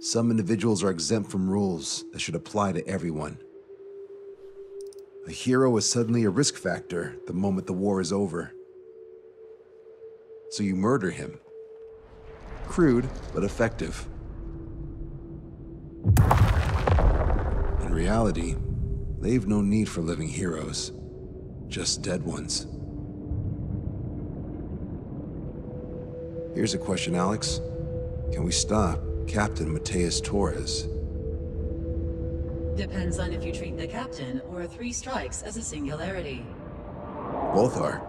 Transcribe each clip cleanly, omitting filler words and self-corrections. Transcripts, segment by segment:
Some individuals are exempt from rules that should apply to everyone. A hero is suddenly a risk factor the moment the war is over. So you murder him. Crude, but effective. In reality, they've no need for living heroes, just dead ones. Here's a question, Alex. Can we stop Captain Mateus Torres? Depends on if you treat the captain or 3 strikes as a singularity. Both are.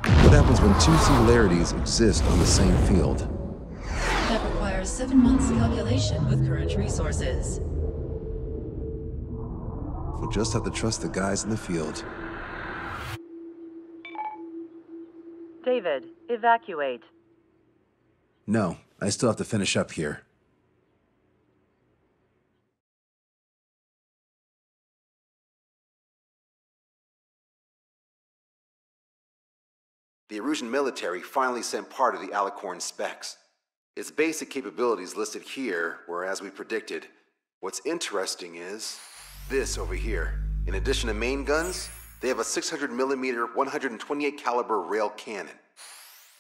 What happens when 2 singularities exist on the same field? That requires 7 months calculation with current resources. We'll just have to trust the guys in the field. David, evacuate. No, I still have to finish up here. The Erusian military finally sent part of the Alicorn specs. Its basic capabilities listed here were as we predicted. What's interesting is this over here. In addition to main guns, they have a 600mm 128 caliber rail cannon.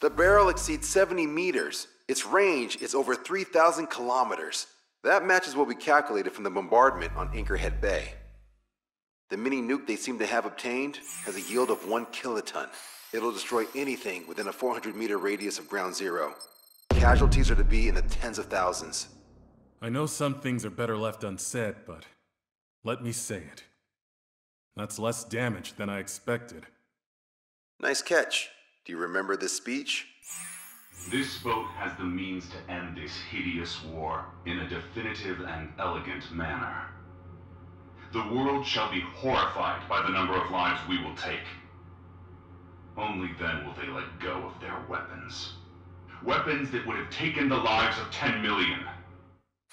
The barrel exceeds 70 meters. Its range is over 3,000 kilometers. That matches what we calculated from the bombardment on Anchorhead Bay. The mini nuke they seem to have obtained has a yield of 1 kiloton. It'll destroy anything within a 400-meter radius of ground zero. Casualties are to be in the tens of thousands. I know some things are better left unsaid, but let me say it. That's less damage than I expected. Nice catch. Do you remember this speech? This vote has the means to end this hideous war in a definitive and elegant manner. The world shall be horrified by the number of lives we will take. Only then will they let go of their weapons. Weapons that would have taken the lives of 10 million.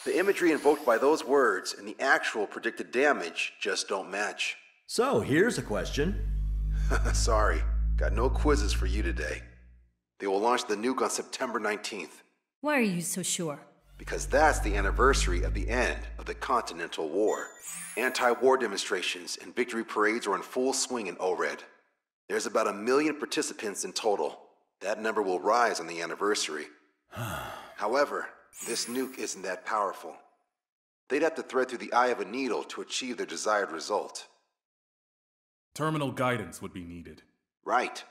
The imagery invoked by those words and the actual predicted damage just don't match. So, here's a question. Sorry, got no quizzes for you today. They will launch the nuke on September 19th. Why are you so sure? Because that's the anniversary of the end of the Continental War. Anti-war demonstrations and victory parades are in full swing in ORED. There's about 1 million participants in total. That number will rise on the anniversary. However, this nuke isn't that powerful. They'd have to thread through the eye of a needle to achieve their desired result. Terminal guidance would be needed. Right.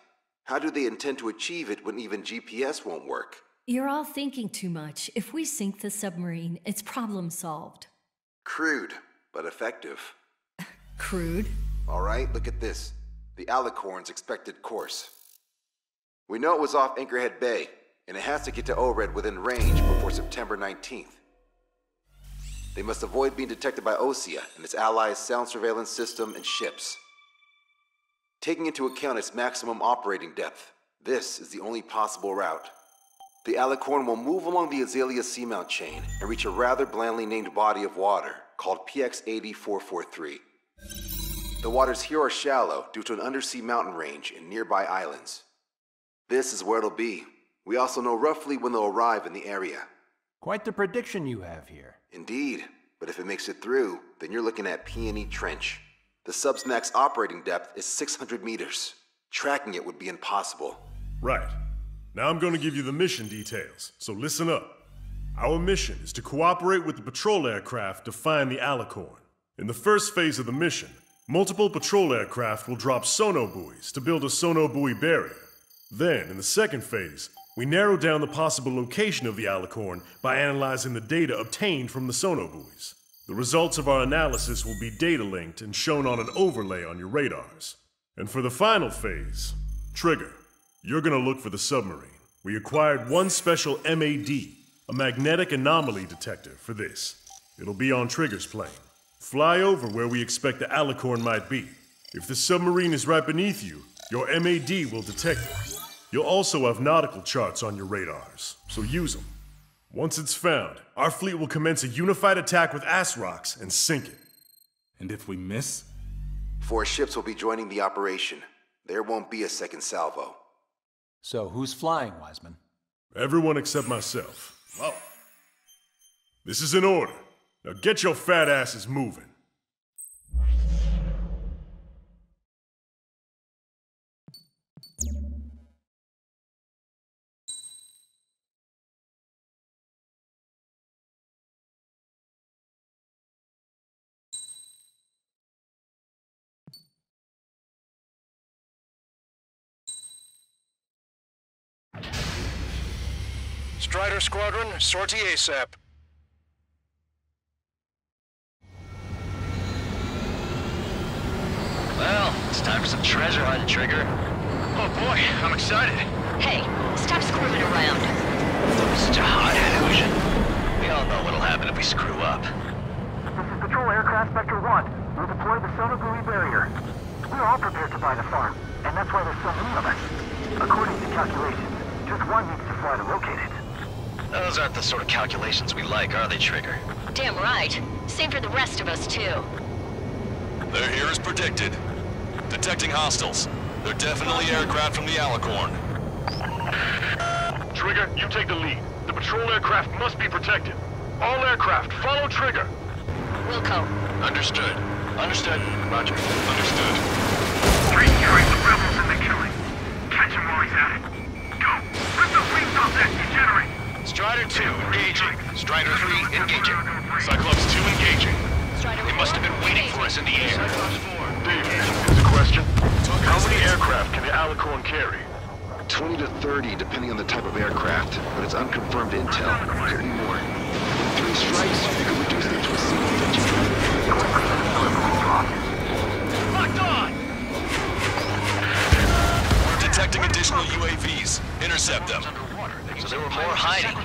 How do they intend to achieve it when even GPS won't work? You're all thinking too much. If we sink the submarine, it's problem solved. Crude, but effective. Crude? All right, look at this. The Alicorn's expected course. We know it was off Anchorhead Bay, and it has to get to ORED within range before September 19th. They must avoid being detected by Osea and its allies' sound surveillance system and ships. Taking into account its maximum operating depth, this is the only possible route. The Alicorn will move along the Azalea seamount chain and reach a rather blandly named body of water called PX-80443. The waters here are shallow due to an undersea mountain range and nearby islands. This is where it'll be. We also know roughly when they'll arrive in the area. Quite the prediction you have here. Indeed, but if it makes it through, then you're looking at Peony Trench. The sub's max operating depth is 600 meters. Tracking it would be impossible. Right. Now I'm going to give you the mission details, so listen up. Our mission is to cooperate with the patrol aircraft to find the Alicorn. In the first phase of the mission, multiple patrol aircraft will drop sonobuoys to build a sonobuoy barrier. Then, in the second phase, we narrow down the possible location of the Alicorn by analyzing the data obtained from the sonobuoys. The results of our analysis will be data linked and shown on an overlay on your radars. And for the final phase, Trigger, you're gonna look for the submarine. We acquired one special MAD, a magnetic anomaly detector, for this. It'll be on Trigger's plane. Fly over where we expect the Alicorn might be. If the submarine is right beneath you, your MAD will detect it. You'll also have nautical charts on your radars, so use them. Once it's found, our fleet will commence a unified attack with ass rocks and sink it. And if we miss? 4 ships will be joining the operation. There won't be a second salvo. So who's flying, Wiseman? Everyone except myself. Whoa. This is an order. Now get your fat asses moving. Strider Squadron, sortie ASAP. Well, it's time for some treasure hunt, Trigger. Oh boy, I'm excited. Hey, stop screwing around. That was such a hot illusion. We all know what'll happen if we screw up. This is Patrol Aircraft Spectre 1. We'll deploy the Sonobui barrier. We're all prepared to buy the farm, and that's why there's so many of us. According to calculations, just one needs to fly to locate it. Those aren't the sort of calculations we like, are they, Trigger? Damn right. Same for the rest of us, too. They're here as predicted. Detecting hostiles. They're definitely aircraft from the Alicorn. Trigger, you take the lead. The patrol aircraft must be protected. All aircraft, follow Trigger. Wilco. Understood. Understood. Roger. Understood. Trace the rebels in the killing. Catch him while he's at it. Go! Rip the wings off that degenerate! Strider 2, engaging. Strider 3, engaging. Cyclops 2 engaging. They must have been waiting for us in the air. David, here's a question. How many aircraft can the Alicorn carry? 20 to 30, depending on the type of aircraft, but it's unconfirmed intel. Could be more. In 3 strikes, you could reduce them to a single engine Locked on! We're detecting additional UAVs. Intercept them. So there were more hiding.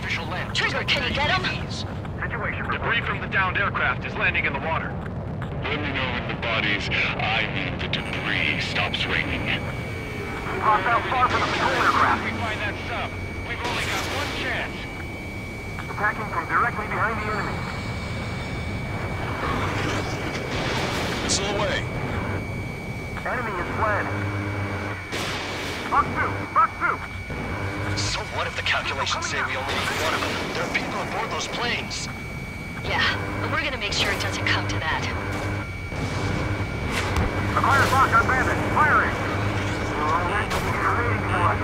Trigger, can you get him? Situation. Debris from the downed aircraft is landing in the water. Let me know when the bodies, I mean the debris, stops raining. Cross out far from the patrol aircraft. We find that sub. We've only got one chance. Attacking from directly behind the enemy. Missile away. Enemy is fled. Buck 2! So what if the calculations say we only need one of them? There are people aboard those planes. Yeah, but we're gonna make sure it doesn't come to that. The fire's locked on Bandit. Firing! We're all waiting for us.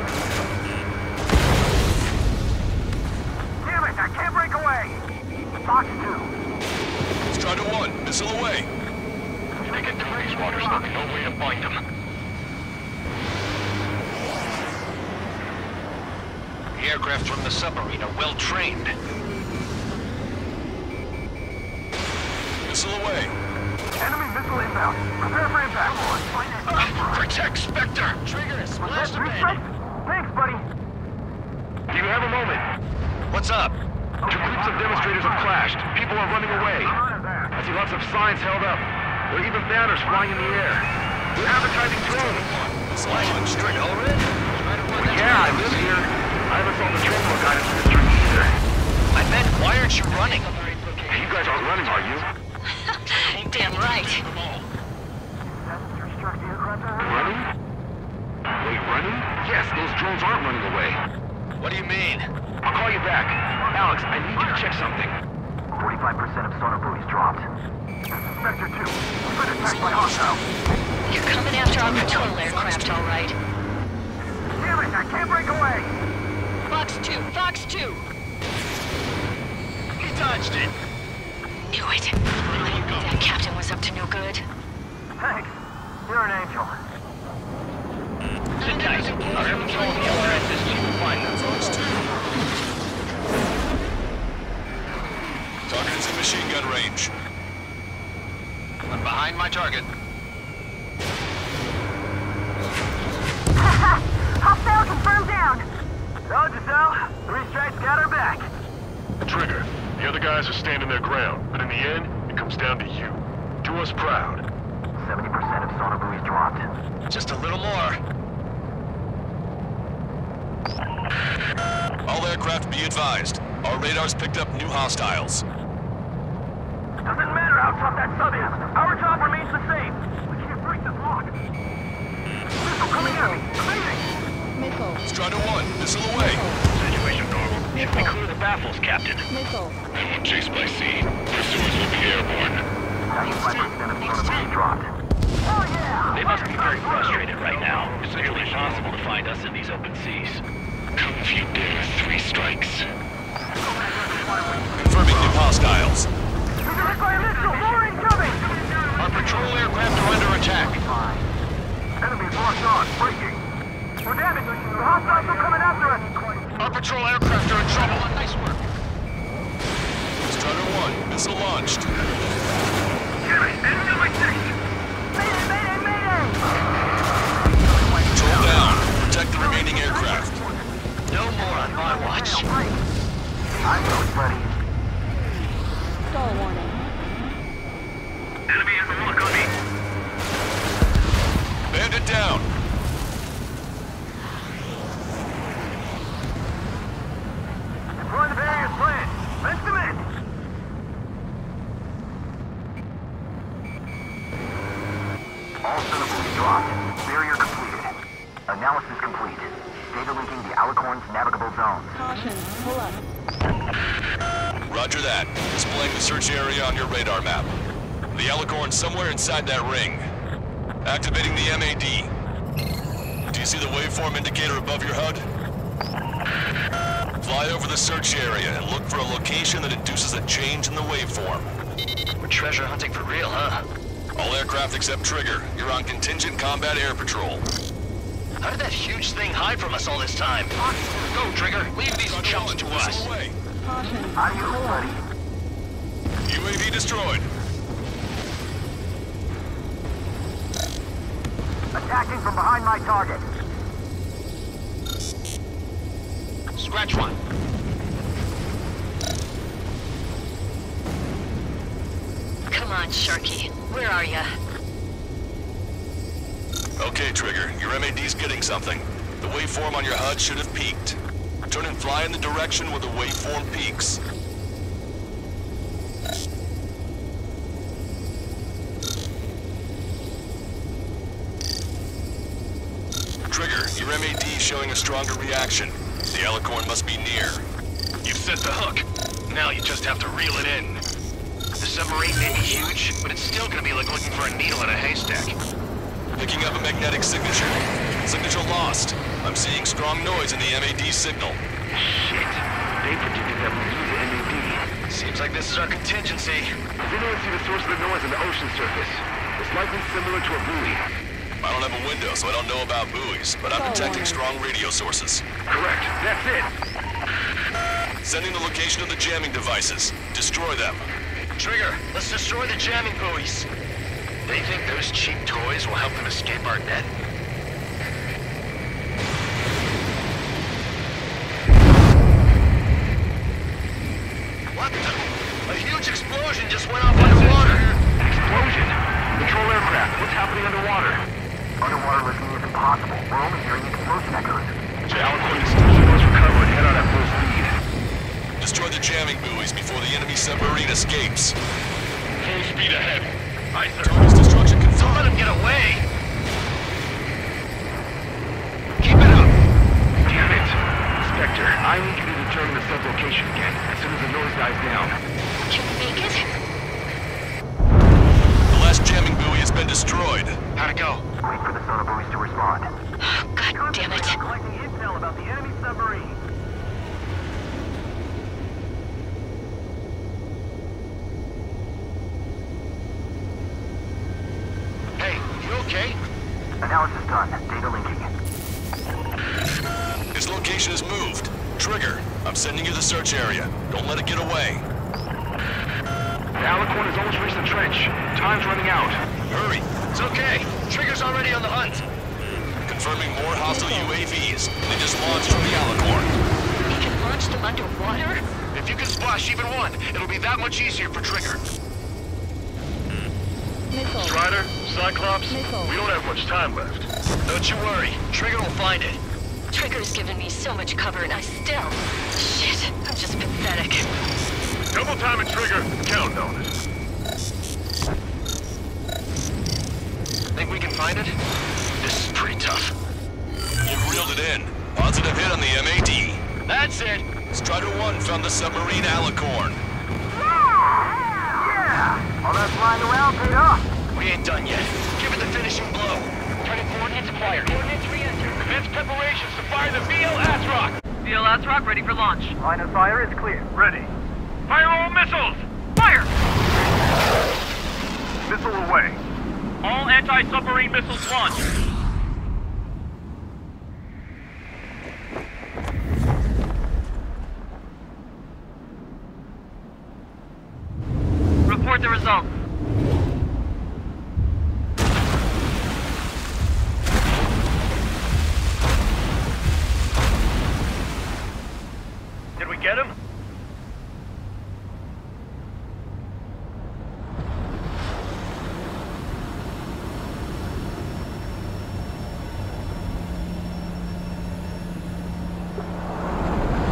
Damn it! I can't break away! Fox 2. Strider 1, missile away. If they get to race waters, there'll be no way to find them. The aircraft from the submarine are well trained. Missile away. Enemy missile inbound. Prepare for impact. Protect Spectre! Trigger, splash the Restrike? Thanks, buddy. Do you have a moment? What's up? 2 groups of demonstrators have clashed. People are running away. I see lots of signs held up. There are even banners flying in the air. They're advertising drones. Flying straight over it? Yeah, I live here. I haven't saw the terminal guidance for this journey either. I meant, why aren't you running? You guys aren't running, are you? Damn right. Running? Wait, running? Yes, those drones aren't running away. What do you mean? I'll call you back. Alex, I need you to check something. 45% of sonar buoys dropped. Spectre 2, we've been attacked by hostiles. You're coming after our patrol aircraft, all right. Damn it, I can't break away! Fox 2! He dodged it! Knew it. I knew that captain was up to no good. Thanks. You're an angel. Sit tight. Our air patrol and the LRS system will find them. Target is in machine gun range. I'm behind my target. Hostile confirmed down! Told you so. 3 strikes got her back. Trigger, the other guys are standing their ground, but in the end, it comes down to you. Do us proud. 70% of sonar buoys dropped. Just a little more. All aircraft be advised. Our radars picked up new hostiles. Doesn't matter how tough that sub is. Our job remains the same. We can't break this lock. Missile coming at me. Amazing! Strider 1, missile away. Situation normal. Should we clear the baffles, Captain. Missile. I won't chase by sea. Pursuers will be airborne. 95% of sonar buoys dropped. They must be very frustrated right now. It's nearly impossible to find us in these open seas. Come if you dare, 3 strikes. Confirming new hostiles. Our patrol aircraft are under attack. Enemies locked on, breaking. We're damaged. The hostiles are coming after us. Our patrol aircraft are in trouble. Nice work. Strider 1, missile launched. Enemy section. Mayday! Control down. Protect the remaining aircraft. No more on my watch. I know, buddy. Stall warning. Enemy has a lock on me. Bandit down. Deploying the barriers plan. Let's them in. All cylinders dropped. Barrier completed. Analysis complete. Data linking the Alicorn's navigable zones. Caution. Pull up. Roger that. Displaying the search area on your radar map. The Alicorn's somewhere inside that ring. Activating the MAD. Do you see the waveform indicator above your HUD? Fly over the search area and look for a location that induces a change in the waveform. We're treasure hunting for real, huh? All aircraft except Trigger, you're on contingent combat air patrol. How did that huge thing hide from us all this time? Go, Trigger. Leave these chumps to us. Missile away. Caution. Adios, buddy. UAV destroyed. Attacking from behind my target. Scratch one. Come on, Sharky. Where are ya? Okay, Trigger, your MAD's getting something. The waveform on your HUD should have peaked. Turn and fly in the direction where the waveform peaks. Trigger, your MAD's showing a stronger reaction. The Alicorn must be near. You've set the hook. Now you just have to reel it in. The submarine may be huge, but it's still gonna be like looking for a needle in a haystack. Picking up a magnetic signature. Signature lost. I'm seeing strong noise in the MAD signal. Shit. They predicted that we use the MAD. Seems like this is our contingency. Does anyone see the source of the noise on the ocean surface? It's likely similar to a buoy. I don't have a window, so I don't know about buoys, but I'm detecting strong radio sources. Correct. That's it. Sending the location of the jamming devices. Destroy them. Trigger, let's destroy the jamming buoys. They think those cheap toys will help them escape our net? What the? A huge explosion just went off underwater. Explosion? Control aircraft. What's happening underwater? Underwater listening is impossible. We're only hearing explosion echoes. The Alicorn is still supposed to recover and head out at full speed. Destroy the jamming buoys before the enemy submarine escapes. Full speed ahead. Aye, sir. Target's destruction Don't confirmed. let him get away. Keep it up. Damn it. Spectre, I need you to determine the sub's location again as soon as the noise dies down. Can we make it? The last jamming buoy has been destroyed. How'd it go? Wait for the sonar buoys to respond. God damn it. Collecting intel about the enemy submarine. Hey, you okay? Analysis done. Data linking. His location is moved. Trigger, I'm sending you the search area. Don't let it get away. The Alicorn has almost reached the trench. Time's running out. Hurry. It's okay. Trigger's already on the hunt. Confirming more hostile UAVs. They just launched from the Alicorn. We can launch them underwater? If you can splash even one, it'll be that much easier for Trigger. Missile. Strider, Cyclops, Missile. we don't have much time left. Don't you worry. Trigger will find it. Trigger's given me so much cover and I still... Shit, I'm just pathetic. Double time and Trigger, count on it. Think we can find it? This is pretty tough. You've reeled it in. Positive hit on the MAD. That's it. Strider 1 found the submarine Alicorn. Yeah! All that flying around paid off. We ain't done yet. Give it the finishing blow. Target coordinates acquired. Coordinates re-entered. Commence preparations to fire the VL Atroc. VL Atroc ready for launch. Line of fire is clear. Ready. Fire all missiles! Fire! Missile away. All anti-submarine missiles launched. Report the results. Did we get him?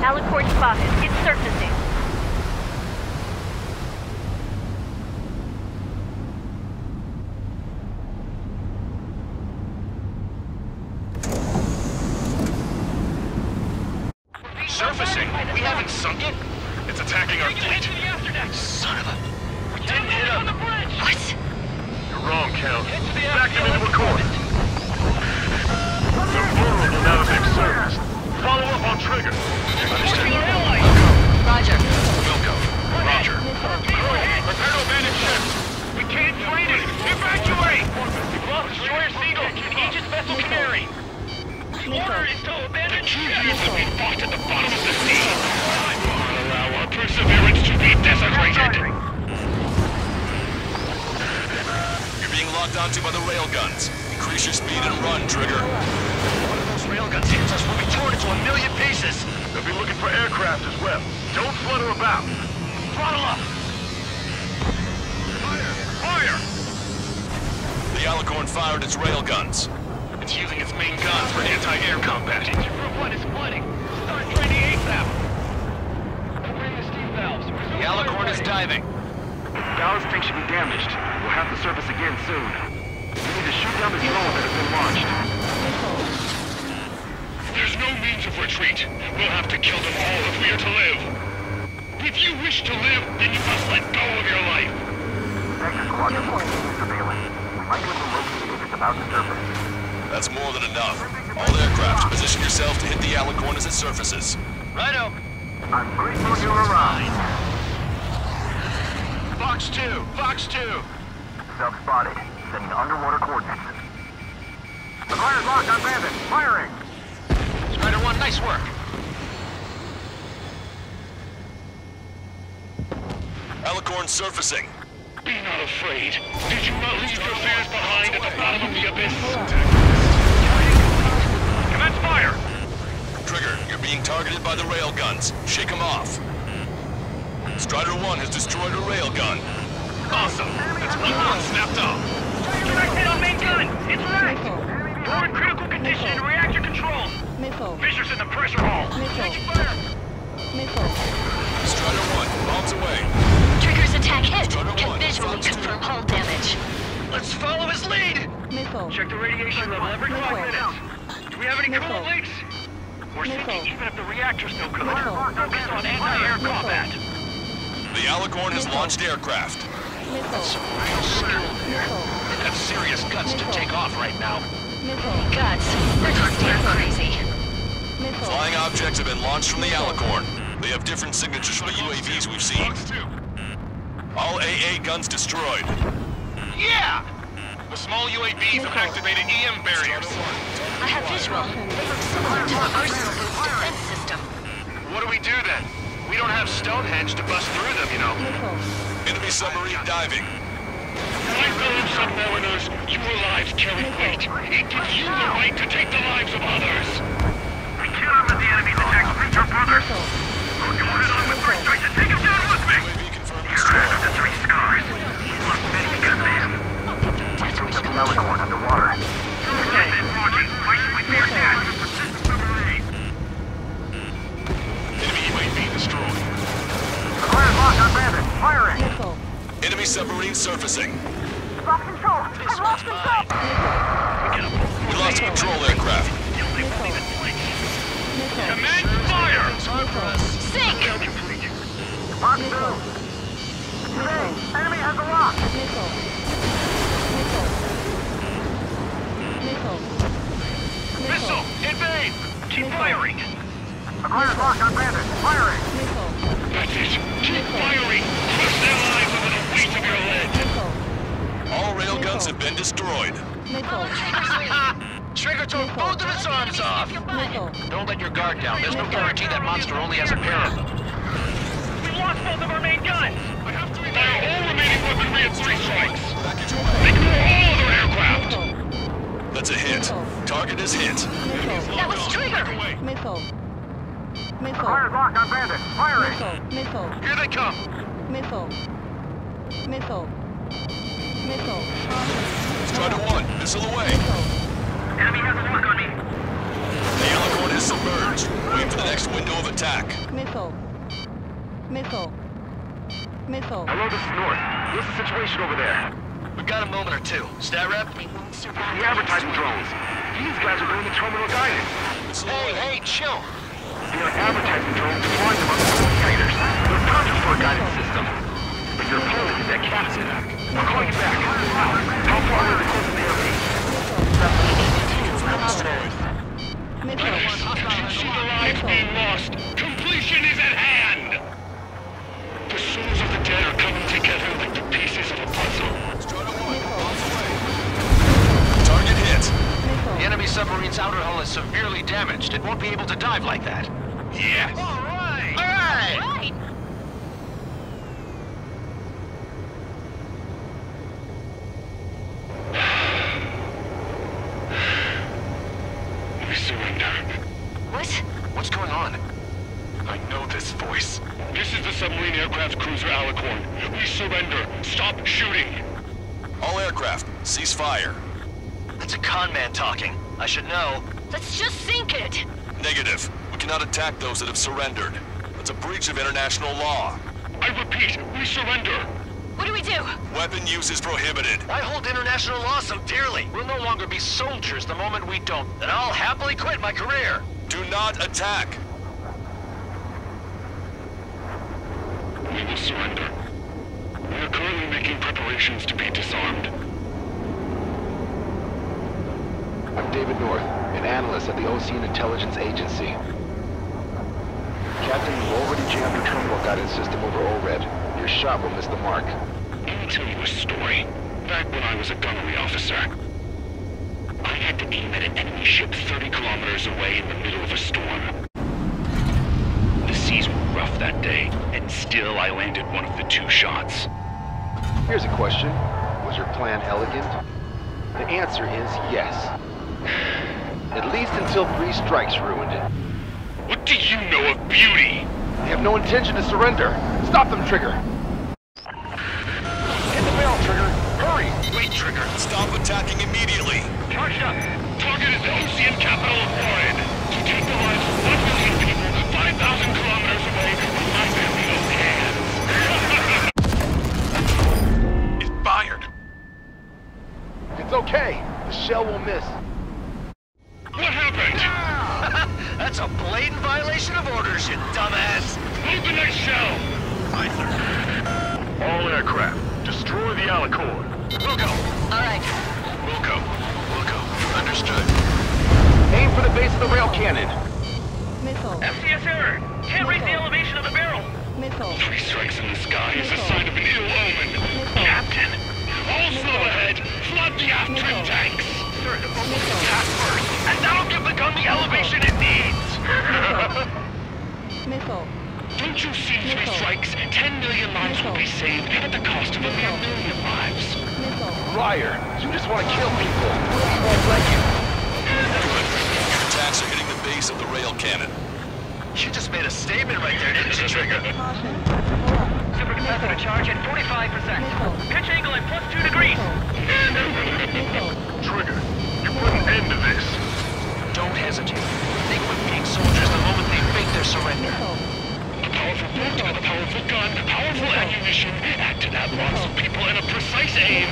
Alicorn spotted. It's surfacing. Surfacing? We haven't sunk it? It's attacking our fleet. Son of a... We didn't hit him. What? You're wrong, Count. Back them into a course. They're vulnerable now that they've surfaced. Follow up on trigger. Roger. Wilco. Roger. Go ahead. Prepare to abandon ship. We can't fight it. Evacuate. We've lost Destroyer Seagull and Aegis Vessel Canary. The order is to abandon ship. That we fought at the bottom of the sea. I won't allow our perseverance to be desecrated. You're being locked onto by the railguns. Increase your speed and run, Trigger. One of those railguns hits us, we'll be torn into a million pieces. They'll be looking for aircraft as well. Don't flutter about. Throttle up. Fire! Fire! The Alicorn fired its railguns. It's using its main guns for anti-air combat. Group 1 is flooding. Start training ASAP. Opening the steam valves. The Alicorn is diving. Ballast tank should be damaged. We'll have to surface again soon. We need to shoot down the drone that has been launched. There's no means of retreat. We'll have to kill them all if we are to live. If you wish to live, then you must let go of your life. Vector Squadron 14 is surveillance. We might be able to locate it if it's about to surface. That's more than enough. All aircraft, position yourself to hit the Alicorn as it surfaces. Righto. I'm grateful you arrived. Fox 2! Fox 2! Sub spotted. Sending underwater coordinates. The fire's locked on Bandit. Firing! Strider 1, nice work. Alicorn surfacing. Be not afraid. Did you not leave your fears behind at the bottom of the abyss? Commence fire! Trigger, you're being targeted by the railguns. Shake them off. Strider 1 has destroyed a railgun. Awesome! That's one snapped off. Direct hit on main gun! It's wrecked! Door in critical condition and reactor control! Fisher's in the pressure hull. Taking fire! Strider 1, bombs away. Trigger's attack hit. Strider Can 1, visually bombs confirm hull damage. Let's follow his lead! Check the radiation level every 5 minutes. Do we have any coolant leaks? We're sinking even if the reactor's no good. Focus on anti-air combat. The Alicorn has launched aircraft. That's some real skill there. They've got serious guts to take off right now. Guts. They're goddamn crazy. Flying objects have been launched from the Alicorn. They have different signatures from the UAVs we've seen. Fox 2. All AA guns destroyed. Yeah! The small UAVs have activated EM barriers. I have visual. They look similar to the Arsenal Group's defense system. What do we do then? We don't have Stonehenge to bust through them, you know. Enemy submarine diving. My fellow submariners, your lives carry weight. It gives you the right to take the lives of others. We kill them as the enemy detects Reacher brothers. You want it on with first strike to take him down with me? UAV confirmed You're destroyed. after 3 scars. Look, many got this. Alicorn underwater. Rocky, why should we fear that? Persistent submarine. Enemy UAV destroyed. The fire's locked on Bandit. Firing! Enemy submarine surfacing. Lost control! I've lost control! We lost a patrol aircraft. Command fire! Keep firing! Acquired lock on bandit. Firing! That's it! Keep firing! Crush their lives over the weight of your lead! All railguns have been destroyed. Trigger took both of its arms off! Don't let your guard down. There's no guarantee that monster only has a pair of them. We lost both of our main guns! Fire all remaining weaponry at 3 strikes! They can all other aircraft! That's a hit. Target is hit. That was Trigger! Missile. Missile. Acquired lock on bandit. Firing! Missile. Here they come! Missile. Missile. Missile. Strider 1, missile away. Enemy has a lock on me! The Alicorn is submerged. Wait for the next window of attack. Missile. Missile. Missile. Hello, this is North. What's the situation over there? We've got a moment or two. Stat rep? The advertising drones. These guys are doing the terminal guidance. Hey, chill. They are advertising drones flying among the locators. They're conscious for a guidance system. But your opponent is that captain. I'll call you back. How far are they close to the airbase? See the lives being lost. Completion is at hand! The souls of the dead are coming together like the pieces of a puzzle. Target hit. The enemy submarine's outer hull is severely damaged. It won't be able to dive like that. Yes! All right! We surrender. What? What's going on? I know this voice. This is the submarine aircraft cruiser Alicorn. We surrender. Stop shooting. All aircraft, cease fire. That's a con man talking. I should know. Let's just sink it! Negative. We cannot attack those that have surrendered. That's a breach of international law. I repeat, we surrender. What do we do? Weapon use is prohibited. I hold international law so dearly. We'll no longer be soldiers the moment we don't. Then I'll happily quit my career. Do not attack. We will surrender. We are currently making preparations to be disarmed. I'm David North, an analyst at the Ocean Intelligence Agency. Captain, you already jammed your terminal guidance system over ORED. Your shot will miss the mark. Let me tell you a story. Back when I was a gunnery officer, I had to aim at an enemy ship 30 kilometers away in the middle of a storm. The seas were rough that day, and still I landed one of the 2 shots. Here's a question. Was your plan elegant? The answer is yes. At least until 3 strikes ruined it. What do you know of beauty? They have no intention to surrender. Stop them, Trigger! Hit the bell, Trigger! Hurry! Wait, Trigger. Stop attacking immediately. Charged up! Target is the Ocean capital of Orid. To take the lives of 1 million people 5,000 kilometers away with my family of hands. It fired. It's okay. The shell will miss. What happened? That's a blatant violation of orders, you dumbass! Load the next shell! Aye, sir. All aircraft, destroy the Alicorn. We'll go. All right. We'll go. We'll go. Understood. Aim for the base of the rail cannon. Missile. FCS error! Can't raise the elevation of the barrel! Missile. 3 strikes in the sky is a sign of an ill omen. Captain, all slow ahead! Flood the aft trim tanks! Sir, the boat will attack first, and that'll give the gun the elevation it needs! Missile. Don't you see 3 strikes? 10 million lives will be saved at the cost of a mere million lives. Liar! You just want to kill people! We won't let you! Your attacks are hitting the base of the rail cannon. You just made a statement right there, didn't you, Trigger? Supercapacitor charge at 45%. Pitch angle at +2 degrees. Trigger, you put an end to this. Don't hesitate. They quit being soldiers the moment they fake their surrender. A powerful boat with a powerful gun, powerful ammunition, add to that lots of people and a precise aim.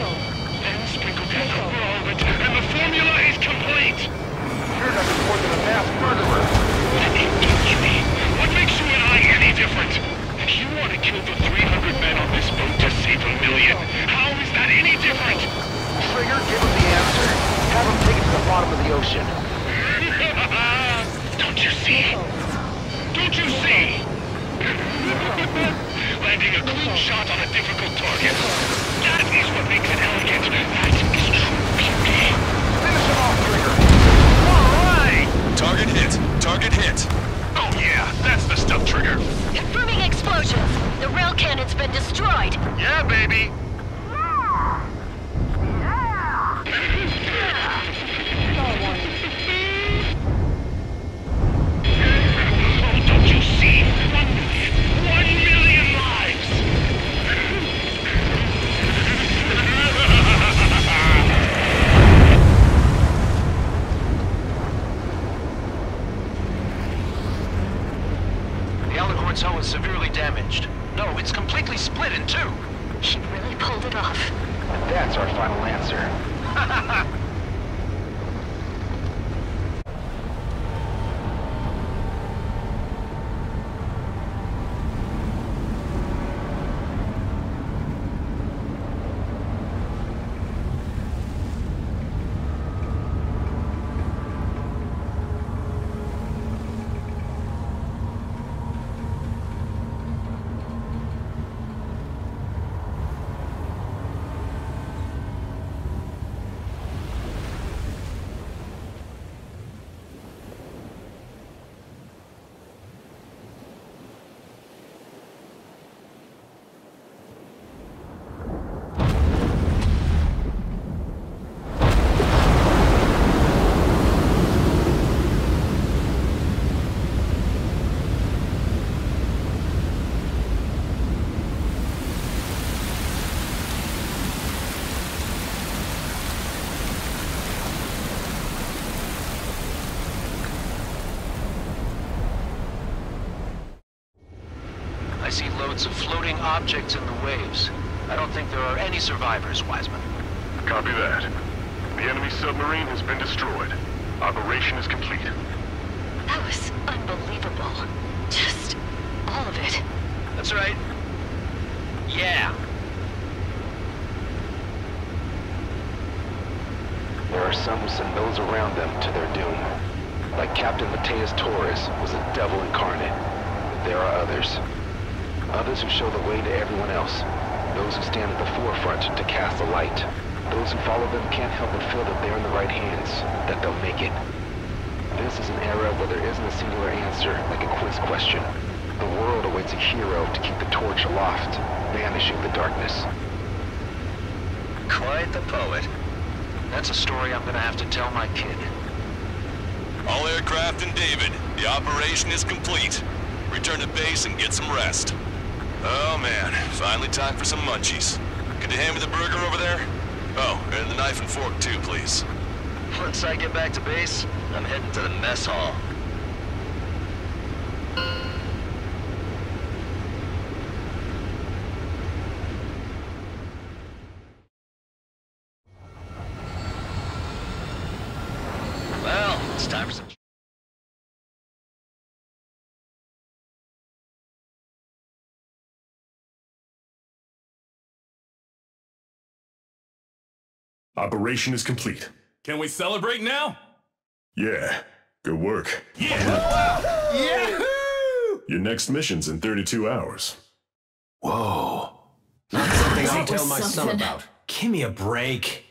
Then sprinkle death over all of it, and the formula is complete! You're nothing more than a mass murderer. Then engage me. What makes you and I any different? You want to kill the 300 men on this boat to save 1 million. How is that any different? Trigger, give him the answer. Have him take it to the bottom of the ocean. Don't difficult target. That is what makes it elegant. That is true beauty. Finish him off, Trigger. Alright! Target hit. Target hit. Oh yeah, that's the stuff, Trigger. Confirming explosions. The rail cannon's been destroyed. Yeah, baby. Oh, don't you see? 1 million lives! The Alicorn's hull is severely damaged. No, it's completely split in two. She really pulled it off. That's our final answer. I see loads of floating objects in the waves. I don't think there are any survivors, Wiseman. Copy that. The enemy submarine has been destroyed. Operation is complete. That was unbelievable. Just all of it. That's right. Yeah. There are some who send those around them to their doom. Like Captain Mateus Torres was a devil incarnate. But there are others. Others who show the way to everyone else. Those who stand at the forefront to cast a light. Those who follow them can't help but feel that they're in the right hands, that they'll make it. This is an era where there isn't a singular answer, like a quiz question. The world awaits a hero to keep the torch aloft, banishing the darkness. Quite the poet. That's a story I'm gonna have to tell my kid. All aircraft in David. The operation is complete. Return to base and get some rest. Oh man, finally time for some munchies. Could you hand me the burger over there? Oh, and the knife and fork too, please. Once I get back to base, I'm heading to the mess hall. Well, it's time for some... Operation is complete. Can we celebrate now? Yeah, good work. Yeah! Yahoo! Your next mission's in 32 hours. Whoa. Not something I'll That tell was my son something. about. Give me a break.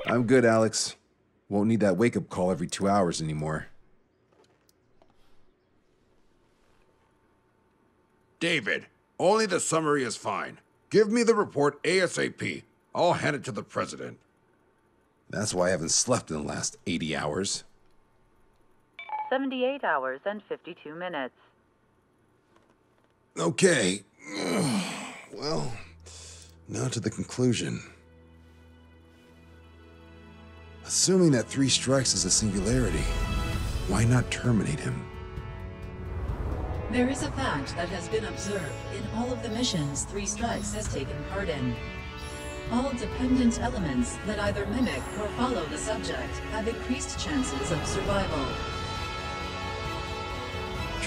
I'm good, Alex. Won't need that wake-up call every 2 hours anymore. David, only the summary is fine. Give me the report ASAP. I'll hand it to the president. That's why I haven't slept in the last 80 hours. 78 hours and 52 minutes. Okay. Well, now to the conclusion. Assuming that 3 strikes is a singularity, why not terminate him? There is a fact that has been observed in all of the missions 3 Strikes has taken part in. All dependent elements that either mimic or follow the subject have increased chances of survival.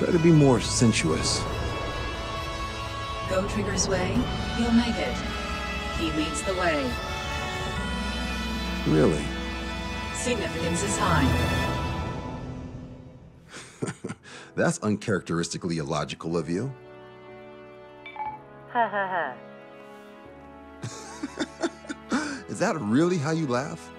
Try to be more sensuous. Go Trigger's way, you'll make it. He leads the way. Really? Significance is high. That's uncharacteristically illogical of you. Ha ha ha. Is that really how you laugh?